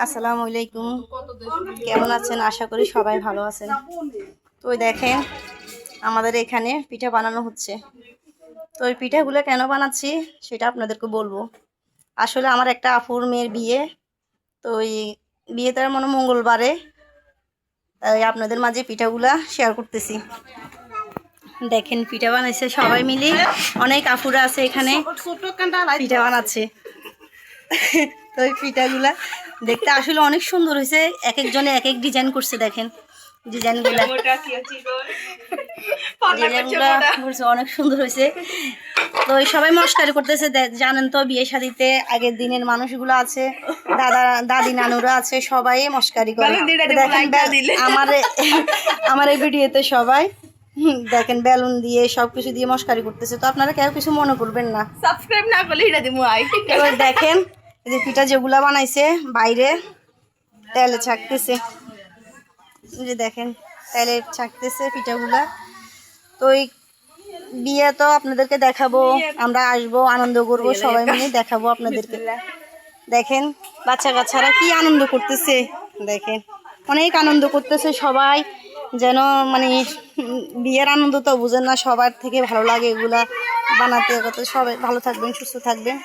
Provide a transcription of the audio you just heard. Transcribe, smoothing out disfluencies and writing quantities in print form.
আসসালামু আলাইকুম, কেমন আছেন? আশা করি সবাই ভালো আছেন। তো দেখেন আমাদের এখানে পিঠা বানানো হচ্ছে। তো এই পিঠাগুলো কেন বানাচ্ছি সেটা আপনাদেরকে বলবো। আসলে আমার একটা আপুর মেয়ের বিয়ে, তো এই বিয়েটার মঙ্গলবারে, তাই আপনাদের মাঝে পিঠাগুলা শেয়ার করতেছি। দেখেন পিঠা বানাইছে সবাই মিলে, অনেক আপুরা আছে এখানে পিঠা বানাচ্ছে। তো এই পিঠাগুলা দেখতে আসলে অনেক সুন্দর হয়েছে, এক একজনে এক এক ডিজাইন করছে। দেখেন ডিজাইনগুলা অনেক সুন্দর হয়েছে। তো সবাই মস্কারি করতেছে। জানেন তো বিয়ে শাদিতে আগের দিনের মানুষগুলো আছে, দাদি নানুরা আছে, সবাই মস্কারি করে। দেখেন আমার এই ভিডিওতে সবাই দেখেন বেলুন দিয়ে সবকিছু দিয়ে মস্কারি করতেছে। তো আপনারা কেউ কিছু মনে করবেন না, সাবস্ক্রাইব না করলে এটা দিমু আই। এবার দেখেন এই যে পিঠা যেগুলা বানাইছে বাইরে তেলে ছাকতেছে, যে দেখেন তেলে ছাকতেছে পিঠাগুলা। তো এই বিয়ে তো আপনাদেরকে দেখাবো, আমরা আসবো, আনন্দ করব, সবাই মিলে দেখাবো আপনাদেরকে। দেখেন বাচ্চা কাচ্চারা কি আনন্দ করতেছে, দেখেন অনেক আনন্দ করতেছে সবাই। যেন বিয়ের আনন্দ তো বুঝেন না, সবার থেকে ভালো লাগে এগুলা বানাতে। সবাই ভালো থাকবেন, সুস্থ থাকবেন।